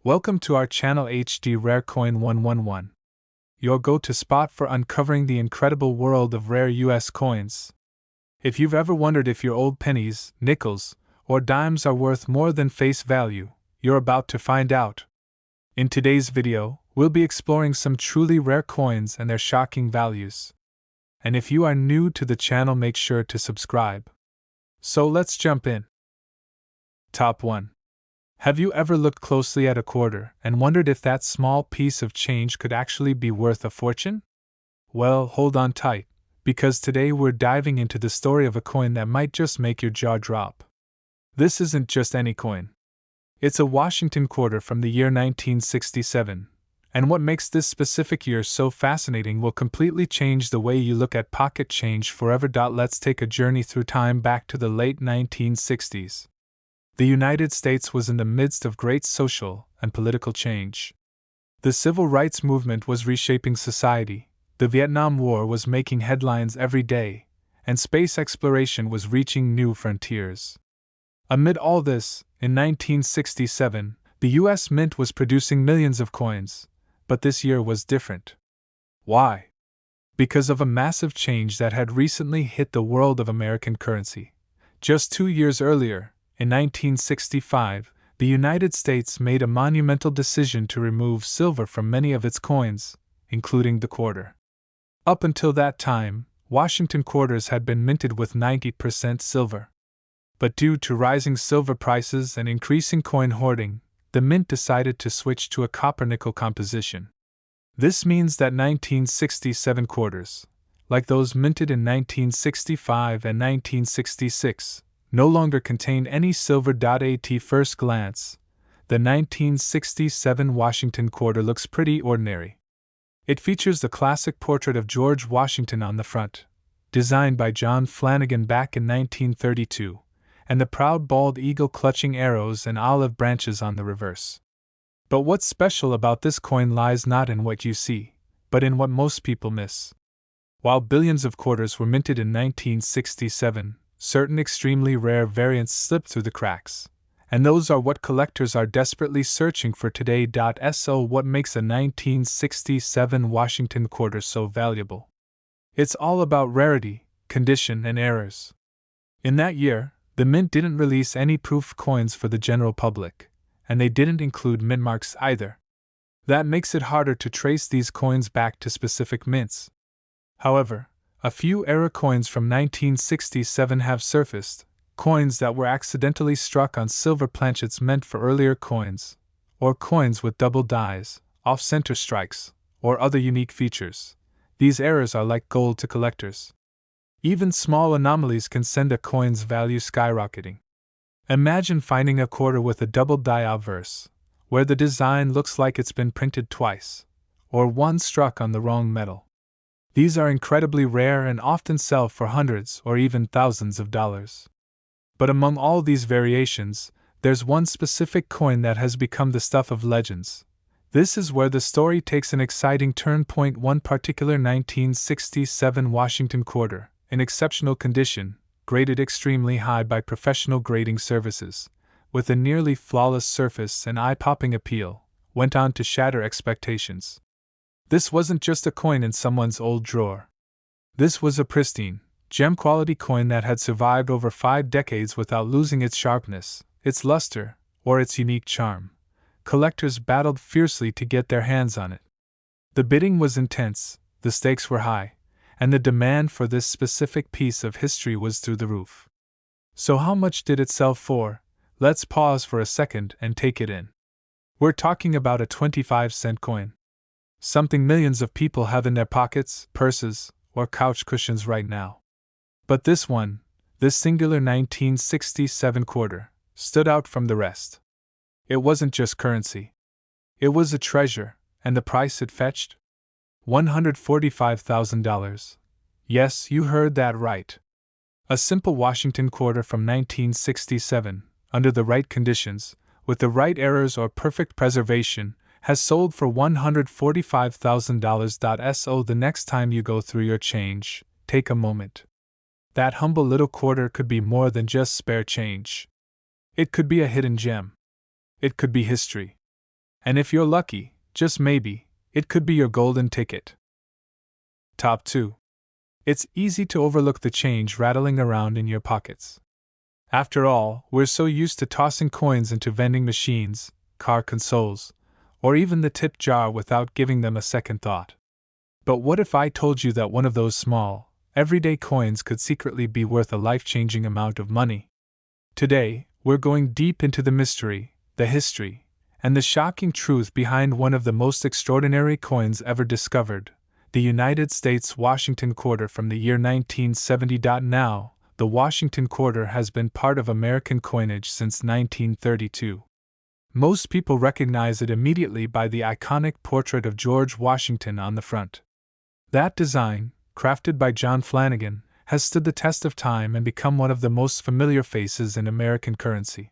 Welcome to our channel HD Rare Coin 111, your go-to spot for uncovering the incredible world of rare US coins. If you've ever wondered if your old pennies, nickels, or dimes are worth more than face value, you're about to find out. In today's video, we'll be exploring some truly rare coins and their shocking values. And if you are new to the channel, make sure to subscribe. So let's jump in. Top 1. Have you ever looked closely at a quarter and wondered if that small piece of change could actually be worth a fortune? Well, hold on tight, because today we're diving into the story of a coin that might just make your jaw drop. This isn't just any coin. It's a Washington quarter from the year 1967, and what makes this specific year so fascinating will completely change the way you look at pocket change forever. Let's take a journey through time back to the late 1960s. The United States was in the midst of great social and political change. The civil rights movement was reshaping society, the Vietnam War was making headlines every day, and space exploration was reaching new frontiers. Amid all this, in 1967, the U.S. Mint was producing millions of coins, but this year was different. Why? Because of a massive change that had recently hit the world of American currency. Just 2 years earlier, in 1965, the United States made a monumental decision to remove silver from many of its coins, including the quarter. Up until that time, Washington quarters had been minted with 90% silver. But due to rising silver prices and increasing coin hoarding, the mint decided to switch to a copper-nickel composition. This means that 1967 quarters, like those minted in 1965 and 1966, no longer contain any silver. At first glance, the 1967 Washington quarter looks pretty ordinary. It features the classic portrait of George Washington on the front, designed by John Flanagan back in 1932, and the proud bald eagle clutching arrows and olive branches on the reverse. But what's special about this coin lies not in what you see, but in what most people miss. While billions of quarters were minted in 1967, certain extremely rare variants slipped through the cracks, and those are what collectors are desperately searching for today. So what makes a 1967 Washington quarter so valuable? It's all about rarity, condition, and errors. In that year, the mint didn't release any proof coins for the general public, and they didn't include mint marks either. That makes it harder to trace these coins back to specific mints. However, a few error coins from 1967 have surfaced, coins that were accidentally struck on silver planchets meant for earlier coins, or coins with double dies, off-center strikes, or other unique features. These errors are like gold to collectors. Even small anomalies can send a coin's value skyrocketing. Imagine finding a quarter with a double die obverse, where the design looks like it's been printed twice, or one struck on the wrong metal. These are incredibly rare and often sell for hundreds or even thousands of dollars. But among all these variations, there's one specific coin that has become the stuff of legends. This is where the story takes an exciting turn. One particular 1967 Washington quarter, in exceptional condition, graded extremely high by professional grading services, with a nearly flawless surface and eye-popping appeal, went on to shatter expectations. This wasn't just a coin in someone's old drawer. This was a pristine, gem-quality coin that had survived over 5 decades without losing its sharpness, its luster, or its unique charm. Collectors battled fiercely to get their hands on it. The bidding was intense, the stakes were high, and the demand for this specific piece of history was through the roof. So how much did it sell for? Let's pause for a second and take it in. We're talking about a 25-cent coin. Something millions of people have in their pockets, purses, or couch cushions right now. But this singular 1967 quarter, stood out from the rest. It wasn't just currency. It was a treasure, and the price it fetched? $145,000. Yes, you heard that right. A simple Washington quarter from 1967, under the right conditions, with the right errors or perfect preservation, has sold for $145,000. So the next time you go through your change, take a moment. That humble little quarter could be more than just spare change. It could be a hidden gem. It could be history. And if you're lucky, just maybe, it could be your golden ticket. Top 2. It's easy to overlook the change rattling around in your pockets. After all, we're so used to tossing coins into vending machines, car consoles, or even the tip jar without giving them a second thought. But what if I told you that one of those small, everyday coins could secretly be worth a life-changing amount of money? Today, we're going deep into the mystery, the history, and the shocking truth behind one of the most extraordinary coins ever discovered, the United States Washington quarter from the year 1970. Now, the Washington quarter has been part of American coinage since 1932. Most people recognize it immediately by the iconic portrait of George Washington on the front. That design, crafted by John Flanagan, has stood the test of time and become one of the most familiar faces in American currency.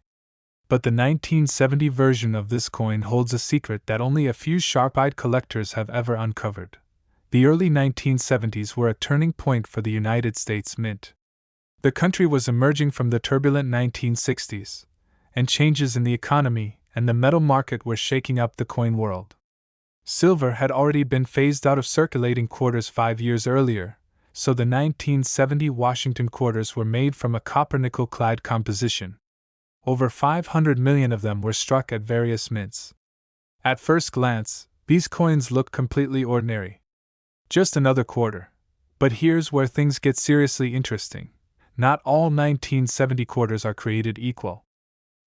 But the 1970 version of this coin holds a secret that only a few sharp-eyed collectors have ever uncovered. The early 1970s were a turning point for the United States Mint. The country was emerging from the turbulent 1960s, and changes in the economy and the metal market were shaking up the coin world. Silver had already been phased out of circulating quarters 5 years earlier, so the 1970 Washington quarters were made from a copper-nickel-clad composition. Over 500 million of them were struck at various mints. At first glance, these coins look completely ordinary. Just another quarter. But here's where things get seriously interesting. Not all 1970 quarters are created equal.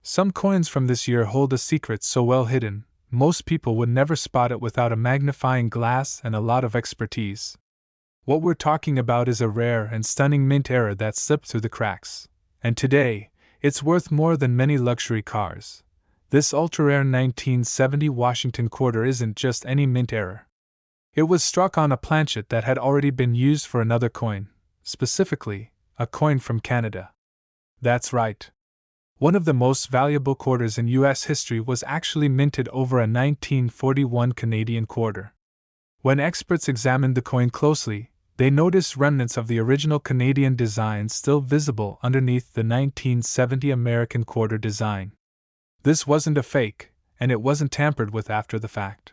Some coins from this year hold a secret so well hidden, most people would never spot it without a magnifying glass and a lot of expertise. What we're talking about is a rare and stunning mint error that slipped through the cracks, and today, it's worth more than many luxury cars. This ultra-rare 1970 Washington quarter isn't just any mint error. It was struck on a planchet that had already been used for another coin, specifically, a coin from Canada. That's right. One of the most valuable quarters in U.S. history was actually minted over a 1941 Canadian quarter. When experts examined the coin closely, they noticed remnants of the original Canadian design still visible underneath the 1970 American quarter design. This wasn't a fake, and it wasn't tampered with after the fact.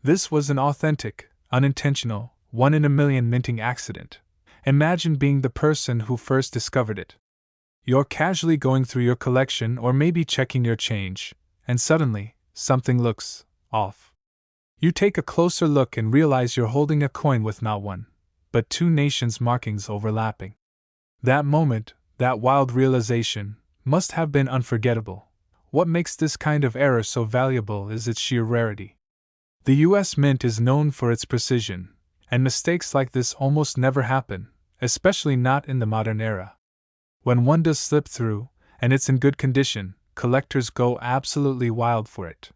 This was an authentic, unintentional, one-in-a-million minting accident. Imagine being the person who first discovered it. You're casually going through your collection or maybe checking your change, and suddenly, something looks off. You take a closer look and realize you're holding a coin with not one, but two nations' markings overlapping. That moment, that wild realization, must have been unforgettable. What makes this kind of error so valuable is its sheer rarity. The U.S. Mint is known for its precision, and mistakes like this almost never happen, especially not in the modern era. When one does slip through, and it's in good condition, collectors go absolutely wild for it.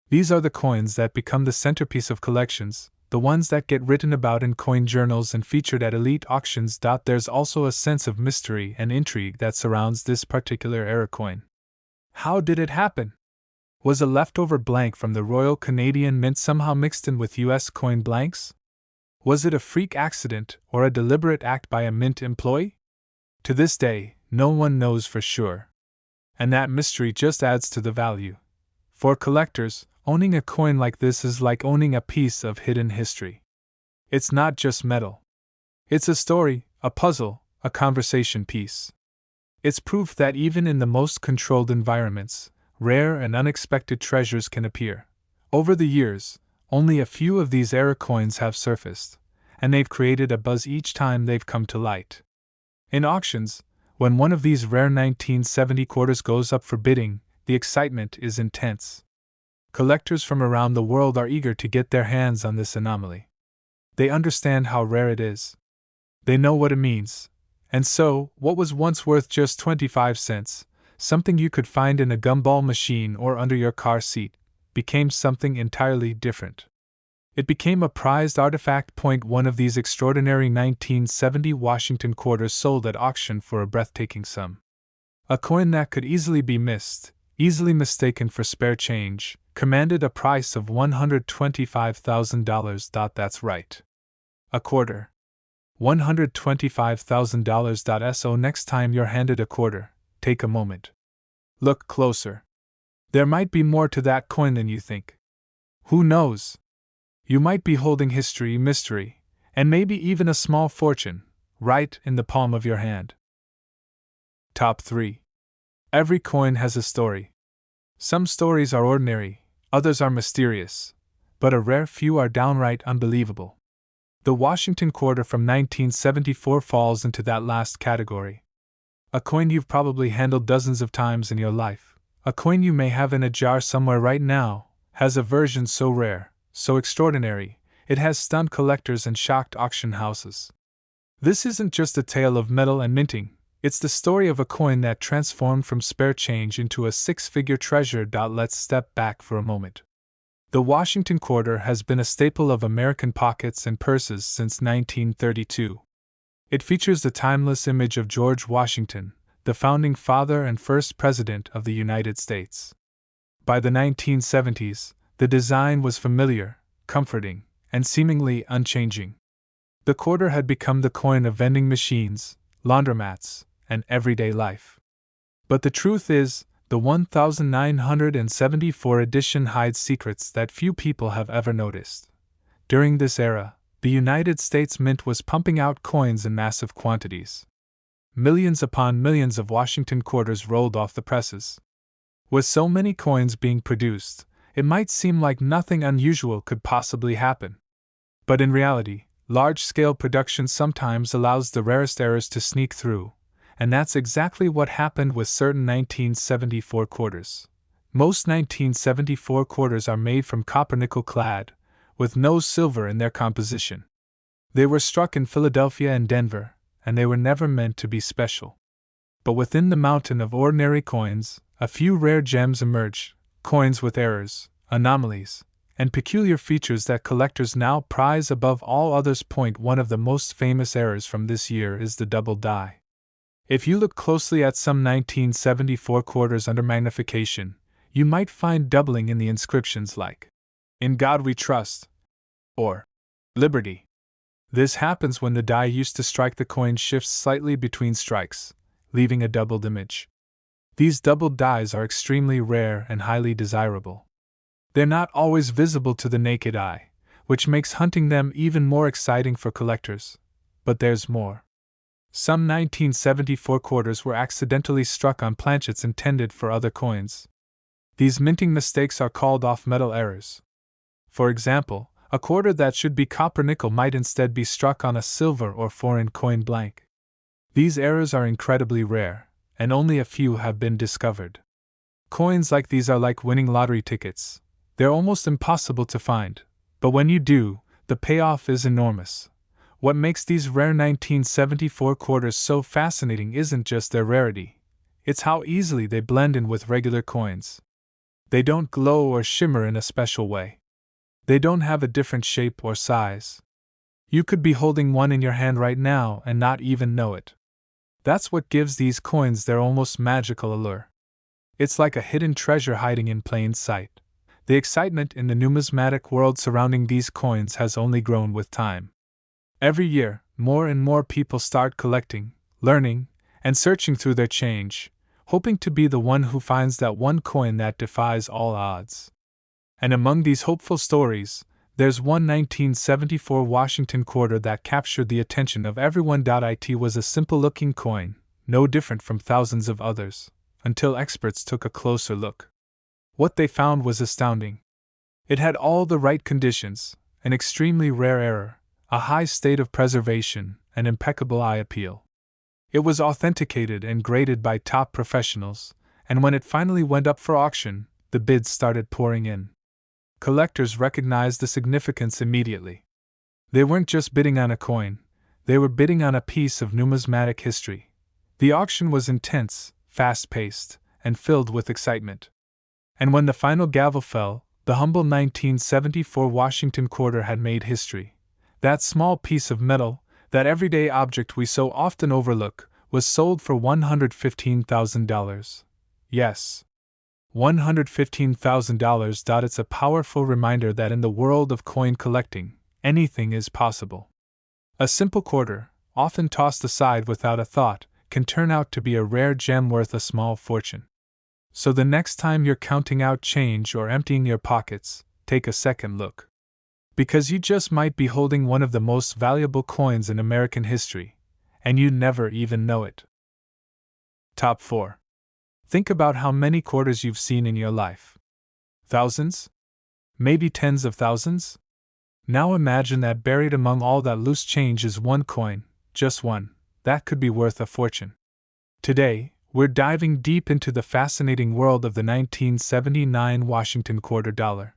These are the coins that become the centerpiece of collections, the ones that get written about in coin journals and featured at elite auctions. There's also a sense of mystery and intrigue that surrounds this particular era coin. How did it happen? Was a leftover blank from the Royal Canadian Mint somehow mixed in with U.S. coin blanks? Was it a freak accident or a deliberate act by a mint employee? To this day, no one knows for sure. And that mystery just adds to the value. For collectors, owning a coin like this is like owning a piece of hidden history. It's not just metal. It's a story, a puzzle, a conversation piece. It's proof that even in the most controlled environments, rare and unexpected treasures can appear. Over the years, only a few of these era coins have surfaced, and they've created a buzz each time they've come to light. In auctions, when one of these rare 1970 quarters goes up for bidding, the excitement is intense. Collectors from around the world are eager to get their hands on this anomaly. They understand how rare it is. They know what it means. And so, what was once worth just 25 cents, something you could find in a gumball machine or under your car seat, became something entirely different. It became a prized artifact. One of these extraordinary 1970 Washington quarters sold at auction for a breathtaking sum. A coin that could easily be missed, easily mistaken for spare change, commanded a price of $125,000. That's right. A quarter. $125,000. So next time you're handed a quarter, take a moment. Look closer. There might be more to that coin than you think. Who knows? You might be holding history, mystery, and maybe even a small fortune, right in the palm of your hand. Top 3. Every coin has a story. Some stories are ordinary, others are mysterious, but a rare few are downright unbelievable. The Washington quarter from 1974 falls into that last category. A coin you've probably handled dozens of times in your life, a coin you may have in a jar somewhere right now, has a version so rare, so extraordinary, it has stunned collectors and shocked auction houses. This isn't just a tale of metal and minting, it's the story of a coin that transformed from spare change into a six-figure treasure. Let's step back for a moment. The Washington quarter has been a staple of American pockets and purses since 1932. It features the timeless image of George Washington, the founding father and first president of the United States. By the 1970s, the design was familiar, comforting, and seemingly unchanging. The quarter had become the coin of vending machines, laundromats, and everyday life. But the truth is, the 1974 edition hides secrets that few people have ever noticed. During this era, the United States Mint was pumping out coins in massive quantities. Millions upon millions of Washington quarters rolled off the presses. With so many coins being produced, it might seem like nothing unusual could possibly happen. But in reality, large-scale production sometimes allows the rarest errors to sneak through, and that's exactly what happened with certain 1974 quarters. Most 1974 quarters are made from copper-nickel clad, with no silver in their composition. They were struck in Philadelphia and Denver, and they were never meant to be special. But within the mountain of ordinary coins, a few rare gems emerge, coins with errors, anomalies, and peculiar features that collectors now prize above all others. One of the most famous errors from this year is the double die. If you look closely at some 1974 quarters under magnification, you might find doubling in the inscriptions like, "In God We Trust," or "Liberty." This happens when the die used to strike the coin shifts slightly between strikes, leaving a doubled image. These doubled dies are extremely rare and highly desirable. They're not always visible to the naked eye, which makes hunting them even more exciting for collectors. But there's more. Some 1974 quarters were accidentally struck on planchets intended for other coins. These minting mistakes are called off-metal errors. For example, a quarter that should be copper-nickel might instead be struck on a silver or foreign coin blank. These errors are incredibly rare, and only a few have been discovered. Coins like these are like winning lottery tickets. They're almost impossible to find, but when you do, the payoff is enormous. What makes these rare 1974 quarters so fascinating isn't just their rarity, it's how easily they blend in with regular coins. They don't glow or shimmer in a special way. They don't have a different shape or size. You could be holding one in your hand right now and not even know it. That's what gives these coins their almost magical allure. It's like a hidden treasure hiding in plain sight. The excitement in the numismatic world surrounding these coins has only grown with time. Every year, more and more people start collecting, learning, and searching through their change, hoping to be the one who finds that one coin that defies all odds. And among these hopeful stories, there's one 1974 Washington quarter that captured the attention of everyone. It was a simple-looking coin, no different from thousands of others, until experts took a closer look. What they found was astounding. It had all the right conditions, an extremely rare error, a high state of preservation, and impeccable eye appeal. It was authenticated and graded by top professionals, and when it finally went up for auction, the bids started pouring in. Collectors recognized the significance immediately. They weren't just bidding on a coin, they were bidding on a piece of numismatic history. The auction was intense, fast-paced, and filled with excitement. And when the final gavel fell, the humble 1974 Washington quarter had made history. That small piece of metal, that everyday object we so often overlook, was sold for $115,000. Yes, $115,000. It's a powerful reminder that in the world of coin collecting, anything is possible. A simple quarter, often tossed aside without a thought, can turn out to be a rare gem worth a small fortune. So the next time you're counting out change or emptying your pockets, take a second look. Because you just might be holding one of the most valuable coins in American history, and you never even know it. Top 4. Think about how many quarters you've seen in your life. Thousands? Maybe tens of thousands? Now imagine that buried among all that loose change is one coin, just one, that could be worth a fortune. Today, we're diving deep into the fascinating world of the 1979 Washington quarter dollar.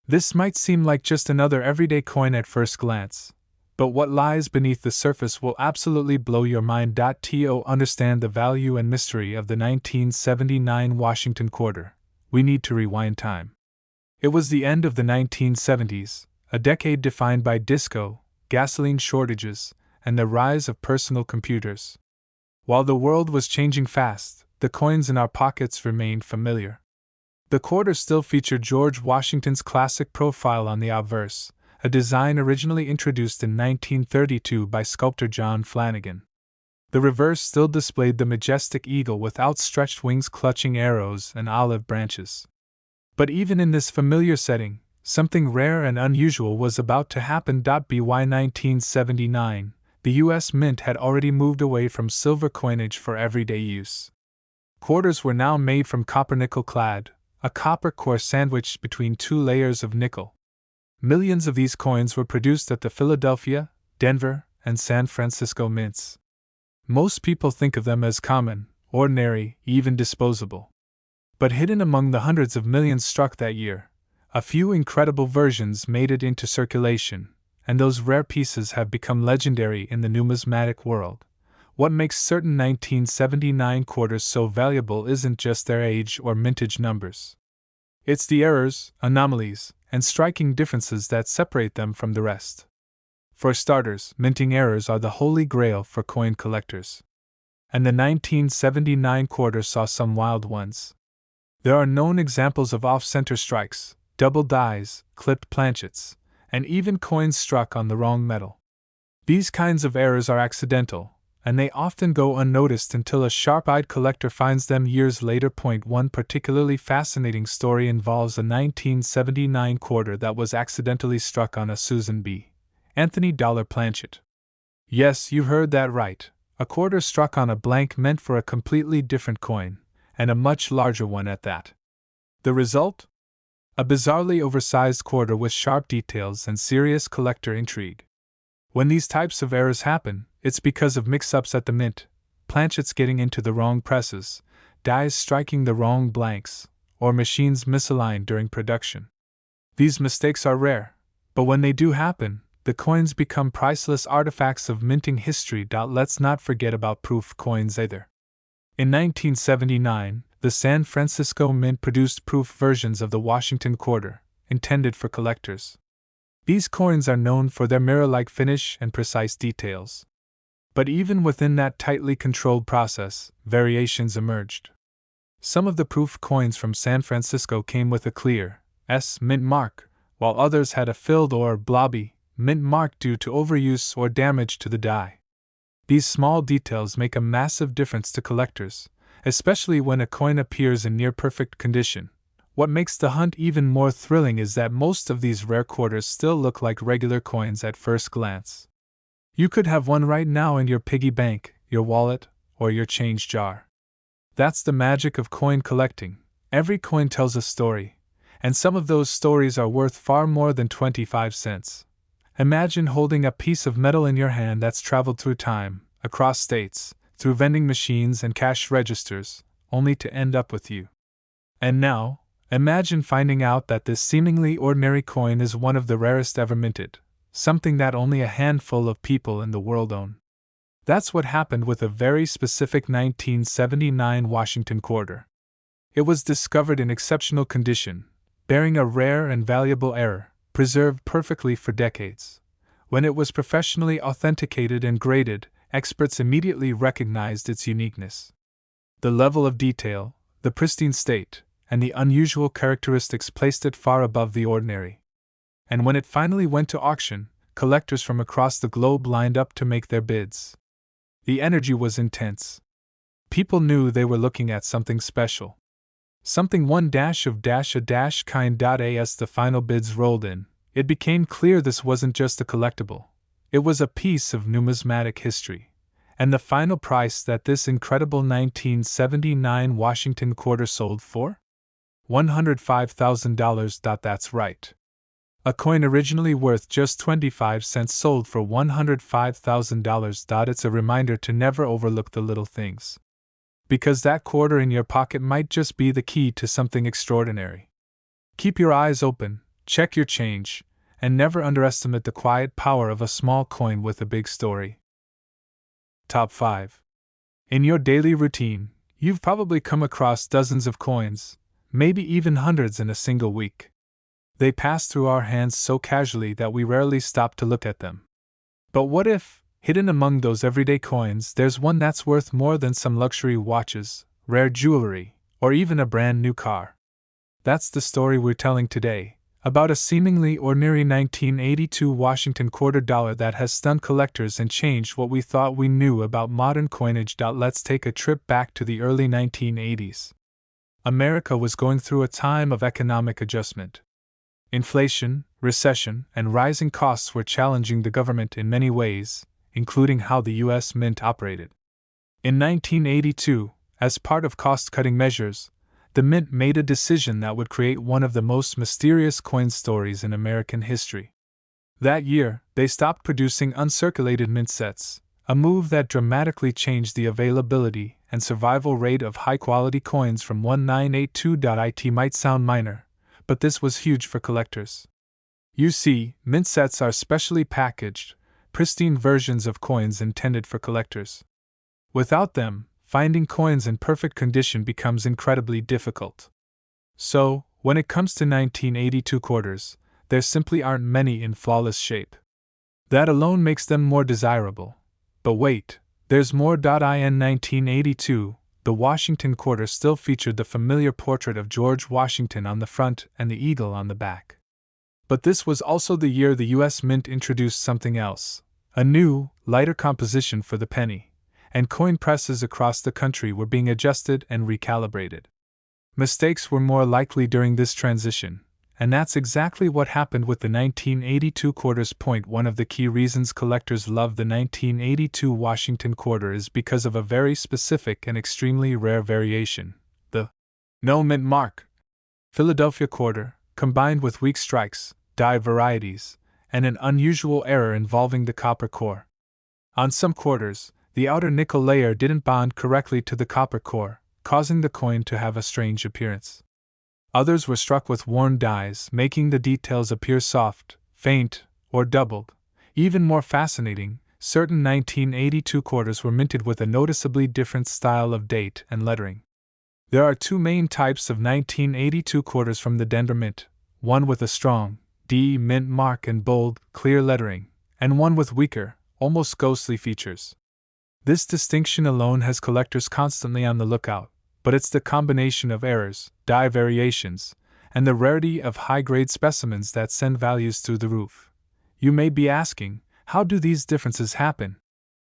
This might seem like just another everyday coin at first glance, but what lies beneath the surface will absolutely blow your mind. To understand the value and mystery of the 1979 Washington quarter, we need to rewind time. It was the end of the 1970s, a decade defined by disco, gasoline shortages, and the rise of personal computers. While the world was changing fast, the coins in our pockets remained familiar. The quarter still featured George Washington's classic profile on the obverse, a design originally introduced in 1932 by sculptor John Flanagan. The reverse still displayed the majestic eagle with outstretched wings clutching arrows and olive branches. But even in this familiar setting, something rare and unusual was about to happen. By 1979, the U.S. Mint had already moved away from silver coinage for everyday use. Quarters were now made from copper nickel clad, a copper core sandwiched between two layers of nickel. Millions of these coins were produced at the Philadelphia, Denver, and San Francisco mints. Most people think of them as common, ordinary, even disposable. But hidden among the hundreds of millions struck that year, a few incredible versions made it into circulation, and those rare pieces have become legendary in the numismatic world. What makes certain 1979 quarters so valuable isn't just their age or mintage numbers. It's the errors, anomalies, and striking differences that separate them from the rest. For starters, minting errors are the holy grail for coin collectors. And the 1979 quarter saw some wild ones. There are known examples of off-center strikes, double dies, clipped planchets, and even coins struck on the wrong metal. These kinds of errors are accidental, and they often go unnoticed until a sharp-eyed collector finds them years later. One particularly fascinating story involves a 1979 quarter that was accidentally struck on a Susan B. Anthony dollar planchet. Yes, you heard that right, a quarter struck on a blank meant for a completely different coin, and a much larger one at that. The result? A bizarrely oversized quarter with sharp details and serious collector intrigue. When these types of errors happen, it's because of mix-ups at the mint, planchets getting into the wrong presses, dies striking the wrong blanks, or machines misaligned during production. These mistakes are rare, but when they do happen, the coins become priceless artifacts of minting history. Let's not forget about proof coins either. In 1979, the San Francisco Mint produced proof versions of the Washington quarter, intended for collectors. These coins are known for their mirror-like finish and precise details. But even within that tightly controlled process, variations emerged. Some of the proof coins from San Francisco came with a clear S mint mark, while others had a filled or blobby mint mark due to overuse or damage to the die. These small details make a massive difference to collectors, especially when a coin appears in near-perfect condition. What makes the hunt even more thrilling is that most of these rare quarters still look like regular coins at first glance. You could have one right now in your piggy bank, your wallet, or your change jar. That's the magic of coin collecting. Every coin tells a story, and some of those stories are worth far more than 25 cents. Imagine holding a piece of metal in your hand that's traveled through time, across states, through vending machines and cash registers, only to end up with you. And now, imagine finding out that this seemingly ordinary coin is one of the rarest ever minted, something that only a handful of people in the world own. That's what happened with a very specific 1979 Washington quarter. It was discovered in exceptional condition, bearing a rare and valuable error, preserved perfectly for decades. When it was professionally authenticated and graded, experts immediately recognized its uniqueness. The level of detail, the pristine state, and the unusual characteristics placed it far above the ordinary. And when it finally went to auction, collectors from across the globe lined up to make their bids. The energy was intense. People knew they were looking at something special. something one dash of dash a dash kind. As the final bids rolled in, it became clear this wasn't just a collectible, it was a piece of numismatic history. And the final price that this incredible 1979 Washington quarter sold for? $105,000. That's right. A coin originally worth just 25 cents sold for $105,000. It's a reminder to never overlook the little things. Because that quarter in your pocket might just be the key to something extraordinary. Keep your eyes open, check your change, and never underestimate the quiet power of a small coin with a big story. Top 5. In your daily routine, you've probably come across dozens of coins, maybe even hundreds in a single week. They pass through our hands so casually that we rarely stop to look at them. But what if, hidden among those everyday coins, there's one that's worth more than some luxury watches, rare jewelry, or even a brand new car? That's the story we're telling today, about a seemingly ordinary 1982 Washington quarter dollar that has stunned collectors and changed what we thought we knew about modern coinage. Let's take a trip back to the early 1980s. America was going through a time of economic adjustment. Inflation, recession, and rising costs were challenging the government in many ways, including how the U.S. Mint operated. In 1982, as part of cost-cutting measures, the Mint made a decision that would create one of the most mysterious coin stories in American history. That year, they stopped producing uncirculated mint sets, a move that dramatically changed the availability and survival rate of high-quality coins from 1982. It might sound minor, but this was huge for collectors. You see, mint sets are specially packaged, pristine versions of coins intended for collectors. Without them, finding coins in perfect condition becomes incredibly difficult. So, when it comes to 1982 quarters, there simply aren't many in flawless shape. That alone makes them more desirable. But wait, there's more. In 1982, the Washington quarter still featured the familiar portrait of George Washington on the front and the eagle on the back. But this was also the year the U.S. Mint introduced something else, a new, lighter composition for the penny, and coin presses across the country were being adjusted and recalibrated. Mistakes were more likely during this transition, and that's exactly what happened with the 1982 quarters. One of the key reasons collectors love the 1982 Washington quarter is because of a very specific and extremely rare variation, the no mint mark Philadelphia quarter, combined with weak strikes, die varieties, and an unusual error involving the copper core. On some quarters, the outer nickel layer didn't bond correctly to the copper core, causing the coin to have a strange appearance. Others were struck with worn dies, making the details appear soft, faint, or doubled. Even more fascinating, certain 1982 quarters were minted with a noticeably different style of date and lettering. There are two main types of 1982 quarters from the Denver Mint, one with a strong D mint mark and bold, clear lettering, and one with weaker, almost ghostly features. This distinction alone has collectors constantly on the lookout, but it's the combination of errors, die variations, and the rarity of high-grade specimens that send values through the roof. You may be asking, how do these differences happen?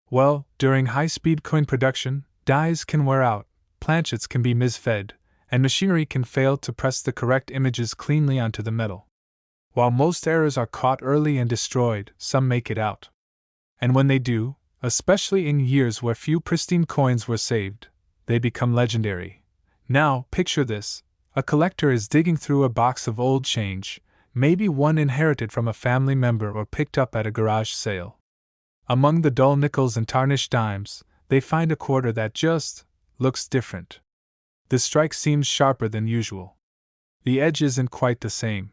Well, during high-speed coin production, dies can wear out, planchets can be misfed, and machinery can fail to press the correct images cleanly onto the metal. While most errors are caught early and destroyed, some make it out. And when they do, especially in years where few pristine coins were saved, they become legendary. Now, picture this. A collector is digging through a box of old change, maybe one inherited from a family member or picked up at a garage sale. Among the dull nickels and tarnished dimes, they find a quarter that just looks different. The strike seems sharper than usual. The edge isn't quite the same.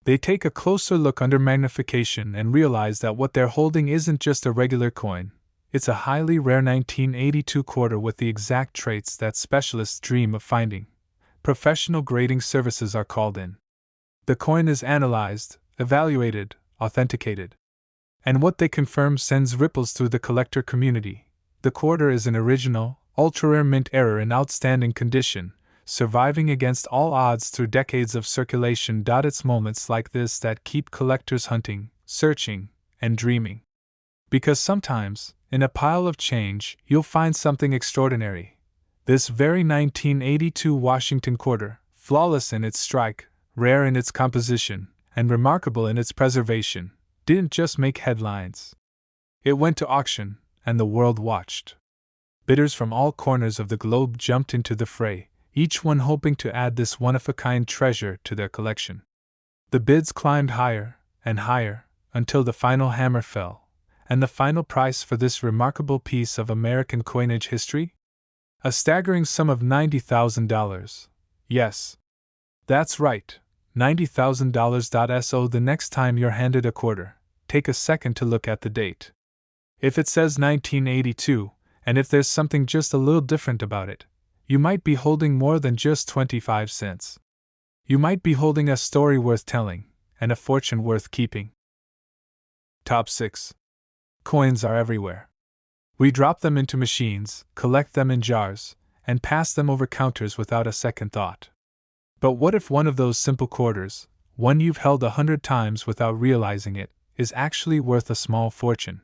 They take a closer look under magnification and realize that what they're holding isn't just a regular coin. It's a highly rare 1982 quarter with the exact traits that specialists dream of finding. Professional grading services are called in. The coin is analyzed, evaluated, authenticated. And what they confirm sends ripples through the collector community. The quarter is an original, ultra-rare mint error in outstanding condition, surviving against all odds through decades of circulation. It's moments like this that keep collectors hunting, searching, and dreaming. Because sometimes, in a pile of change, you'll find something extraordinary. This very 1982 Washington quarter, flawless in its strike, rare in its composition, and remarkable in its preservation, didn't just make headlines. It went to auction, and the world watched. Bidders from all corners of the globe jumped into the fray, each one hoping to add this one-of-a-kind treasure to their collection. The bids climbed higher and higher until the final hammer fell, and the final price for this remarkable piece of American coinage history? A staggering sum of $90,000. Yes, that's right, $90,000. So the next time you're handed a quarter, take a second to look at the date. If it says 1982, and if there's something just a little different about it, you might be holding more than just 25 cents. You might be holding a story worth telling, and a fortune worth keeping. Top 6. Coins are everywhere. We drop them into machines, collect them in jars, and pass them over counters without a second thought. But what if one of those simple quarters, one you've held 100 times without realizing it, is actually worth a small fortune?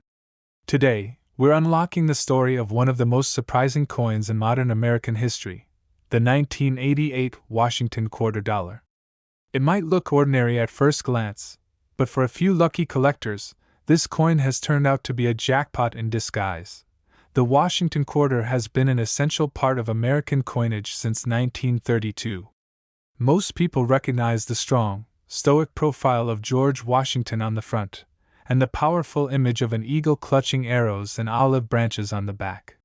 Today, we're unlocking the story of one of the most surprising coins in modern American history, the 1988 Washington quarter dollar. It might look ordinary at first glance, but for a few lucky collectors, this coin has turned out to be a jackpot in disguise. The Washington quarter has been an essential part of American coinage since 1932. Most people recognize the strong, stoic profile of George Washington on the front, and the powerful image of an eagle clutching arrows and olive branches on the back.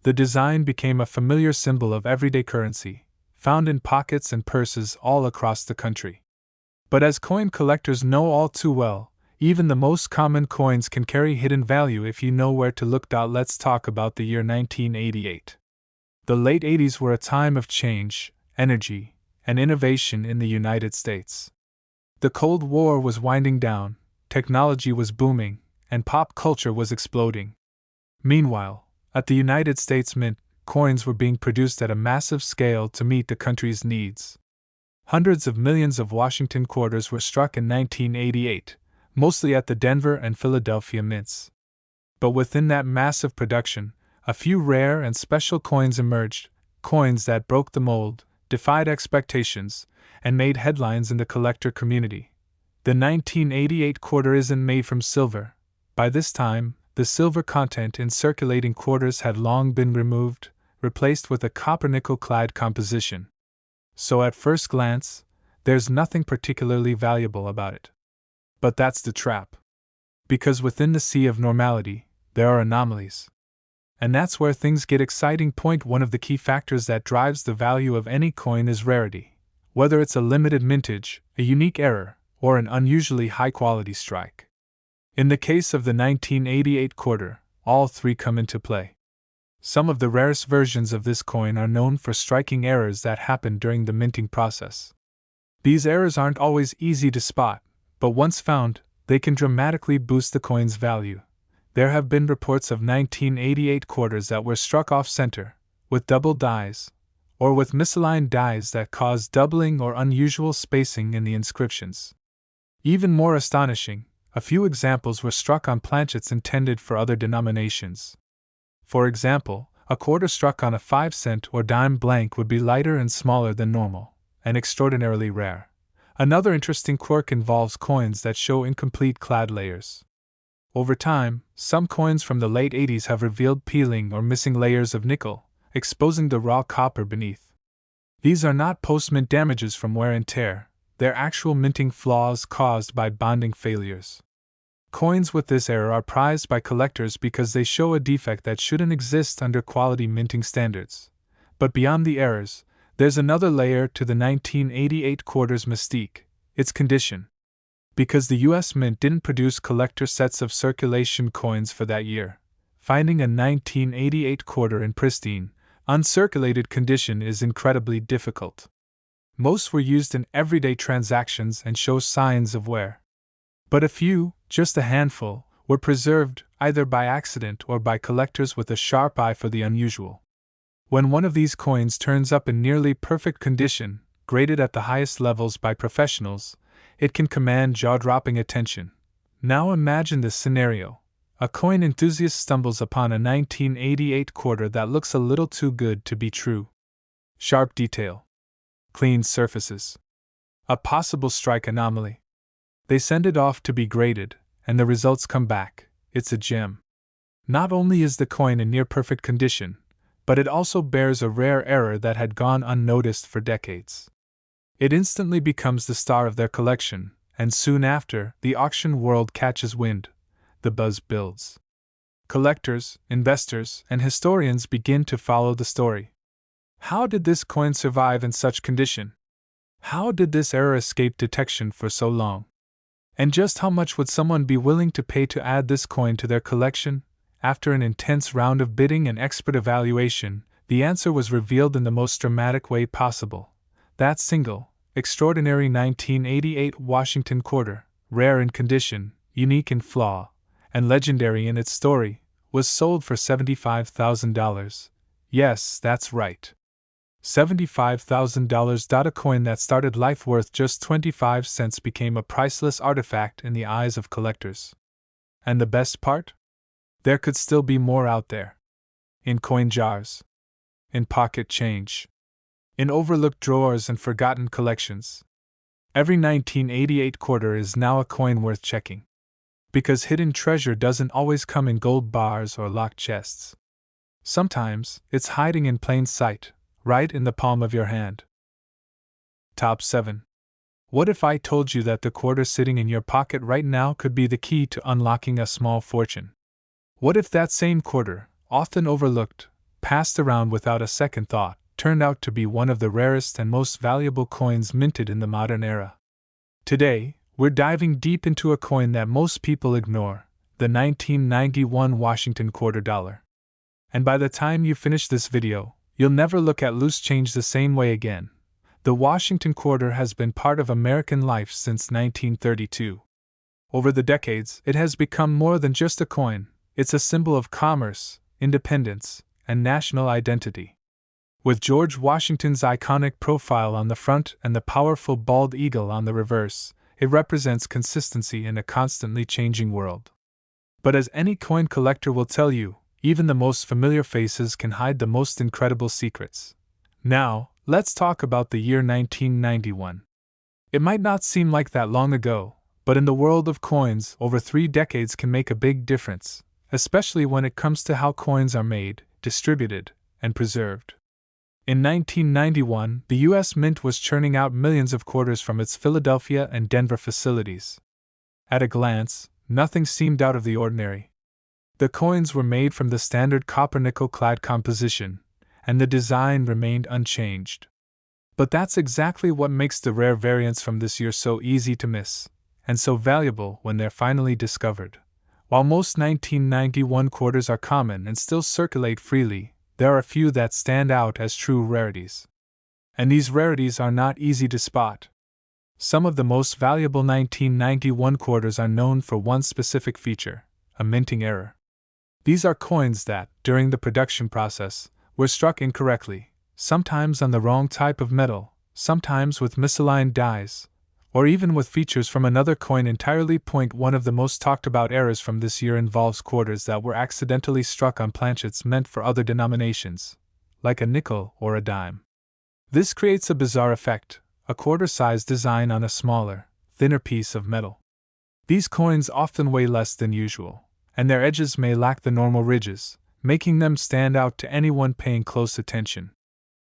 The design became a familiar symbol of everyday currency, found in pockets and purses all across the country. But as coin collectors know all too well, even the most common coins can carry hidden value if you know where to look. Let's talk about the year 1988. The late 80s were a time of change, energy, and innovation in the United States. The Cold War was winding down, technology was booming, and pop culture was exploding. Meanwhile, at the United States Mint, coins were being produced at a massive scale to meet the country's needs. Hundreds of millions of Washington quarters were struck in 1988, mostly at the Denver and Philadelphia mints. But within that massive production, a few rare and special coins emerged, coins that broke the mold, defied expectations, and made headlines in the collector community. The 1988 quarter isn't made from silver. By this time, the silver content in circulating quarters had long been removed, replaced with a copper-nickel-clad composition. So at first glance, there's nothing particularly valuable about it. But that's the trap. Because within the sea of normality, there are anomalies. And that's where things get exciting. Point one of the key factors that drives the value of any coin is rarity. Whether it's a limited mintage, a unique error, or an unusually high-quality strike. In the case of the 1988 quarter, all three come into play. Some of the rarest versions of this coin are known for striking errors that happen during the minting process. These errors aren't always easy to spot, but once found, they can dramatically boost the coin's value. There have been reports of 1988 quarters that were struck off-center, with double dies, or with misaligned dies that caused doubling or unusual spacing in the inscriptions. Even more astonishing, a few examples were struck on planchets intended for other denominations. For example, a quarter struck on a 5-cent or dime blank would be lighter and smaller than normal, and extraordinarily rare. Another interesting quirk involves coins that show incomplete clad layers. Over time, some coins from the late 80s have revealed peeling or missing layers of nickel, exposing the raw copper beneath. These are not post-mint damages from wear and tear, they're actual minting flaws caused by bonding failures. Coins with this error are prized by collectors because they show a defect that shouldn't exist under quality minting standards. But beyond the errors, there's another layer to the 1988 quarter's mystique, its condition. Because the US Mint didn't produce collector sets of circulation coins for that year, finding a 1988 quarter in pristine, uncirculated condition is incredibly difficult. Most were used in everyday transactions and show signs of wear. But a few, just a handful, were preserved either by accident or by collectors with a sharp eye for the unusual. When one of these coins turns up in nearly perfect condition, graded at the highest levels by professionals, it can command jaw-dropping attention. Now imagine this scenario. A coin enthusiast stumbles upon a 1988 quarter that looks a little too good to be true. Sharp detail. Clean surfaces. A possible strike anomaly. They send it off to be graded, and the results come back. It's a gem. Not only is the coin in near-perfect condition, but it also bears a rare error that had gone unnoticed for decades. It instantly becomes the star of their collection, and soon after, the auction world catches wind. The buzz builds. Collectors, investors, and historians begin to follow the story. How did this coin survive in such condition? How did this error escape detection for so long? And just how much would someone be willing to pay to add this coin to their collection? After an intense round of bidding and expert evaluation, the answer was revealed in the most dramatic way possible. That single, extraordinary 1988 Washington quarter, rare in condition, unique in flaw, and legendary in its story, was sold for $75,000. Yes, that's right. $75,000. A coin that started life worth just 25 cents became a priceless artifact in the eyes of collectors. And the best part? There could still be more out there. In coin jars. In pocket change. In overlooked drawers and forgotten collections. Every 1988 quarter is now a coin worth checking. Because hidden treasure doesn't always come in gold bars or locked chests. Sometimes, it's hiding in plain sight, right in the palm of your hand. Top 7. What if I told you that the quarter sitting in your pocket right now could be the key to unlocking a small fortune? What if that same quarter, often overlooked, passed around without a second thought, turned out to be one of the rarest and most valuable coins minted in the modern era? Today, we're diving deep into a coin that most people ignore, the 1991 Washington quarter dollar. And by the time you finish this video, you'll never look at loose change the same way again. The Washington quarter has been part of American life since 1932. Over the decades, it has become more than just a coin. It's a symbol of commerce, independence, and national identity. With George Washington's iconic profile on the front and the powerful bald eagle on the reverse, it represents consistency in a constantly changing world. But as any coin collector will tell you, even the most familiar faces can hide the most incredible secrets. Now, let's talk about the year 1991. It might not seem like that long ago, but in the world of coins, over 3 decades can make a big difference, especially when it comes to how coins are made, distributed, and preserved. In 1991, the U.S. Mint was churning out millions of quarters from its Philadelphia and Denver facilities. At a glance, nothing seemed out of the ordinary. The coins were made from the standard copper-nickel clad composition, and the design remained unchanged. But that's exactly what makes the rare variants from this year so easy to miss, and so valuable when they're finally discovered. While most 1991 quarters are common and still circulate freely, there are a few that stand out as true rarities. And these rarities are not easy to spot. Some of the most valuable 1991 quarters are known for one specific feature: a minting error. These are coins that, during the production process, were struck incorrectly, sometimes on the wrong type of metal, sometimes with misaligned dies, or even with features from another coin entirely. One of the most talked about errors from this year involves quarters that were accidentally struck on planchets meant for other denominations, like a nickel or a dime. This creates a bizarre effect, a quarter-sized design on a smaller, thinner piece of metal. These coins often weigh less than usual, and their edges may lack the normal ridges, making them stand out to anyone paying close attention.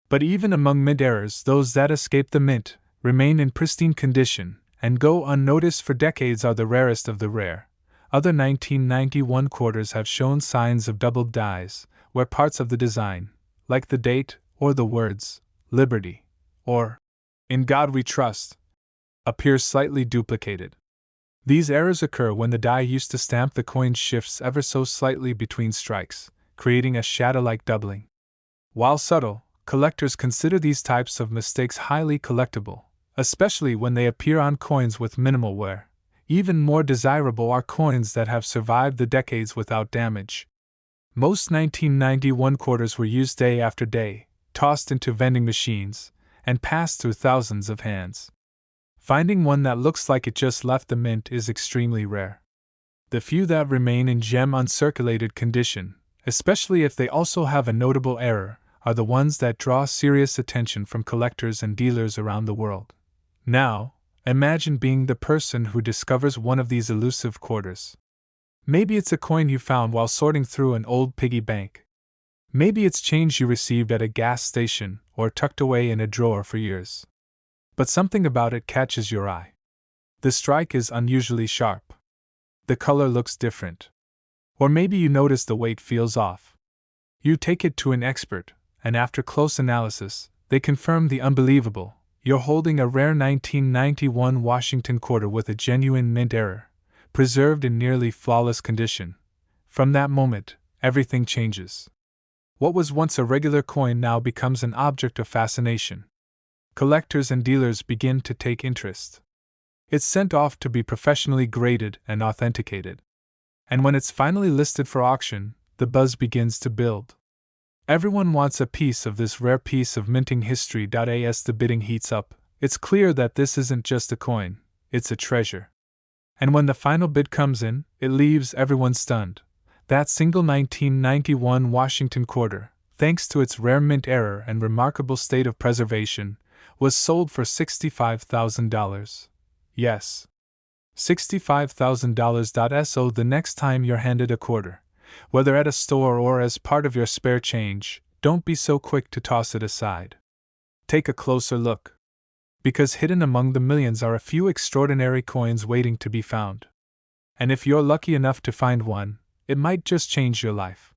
But even among mint errors, those that escape the mint, remain in pristine condition, and go unnoticed for decades are the rarest of the rare. Other 1991 quarters have shown signs of doubled dies, where parts of the design, like the date, or the words, Liberty, or In God We Trust, appear slightly duplicated. These errors occur when the die used to stamp the coin shifts ever so slightly between strikes, creating a shadow-like doubling. While subtle, collectors consider these types of mistakes highly collectible, especially when they appear on coins with minimal wear. Even more desirable are coins that have survived the decades without damage. Most 1991 quarters were used day after day, tossed into vending machines, and passed through thousands of hands. Finding one that looks like it just left the mint is extremely rare. The few that remain in gem uncirculated condition, especially if they also have a notable error, are the ones that draw serious attention from collectors and dealers around the world. Now, imagine being the person who discovers one of these elusive quarters. Maybe it's a coin you found while sorting through an old piggy bank. Maybe it's change you received at a gas station or tucked away in a drawer for years. But something about it catches your eye. The strike is unusually sharp. The color looks different. Or maybe you notice the weight feels off. You take it to an expert, and after close analysis, they confirm the unbelievable. You're holding a rare 1991 Washington quarter with a genuine mint error, preserved in nearly flawless condition. From that moment, everything changes. What was once a regular coin now becomes an object of fascination. Collectors and dealers begin to take interest. It's sent off to be professionally graded and authenticated. And when it's finally listed for auction, the buzz begins to build. Everyone wants a piece of this rare piece of minting history. As the bidding heats up, it's clear that this isn't just a coin, it's a treasure. And when the final bid comes in, it leaves everyone stunned. That single 1991 Washington quarter, thanks to its rare mint error and remarkable state of preservation, was sold for $65,000. Yes. $65,000. So the next time you're handed a quarter, whether at a store or as part of your spare change, don't be so quick to toss it aside. Take a closer look. Because hidden among the millions are a few extraordinary coins waiting to be found. And if you're lucky enough to find one, it might just change your life.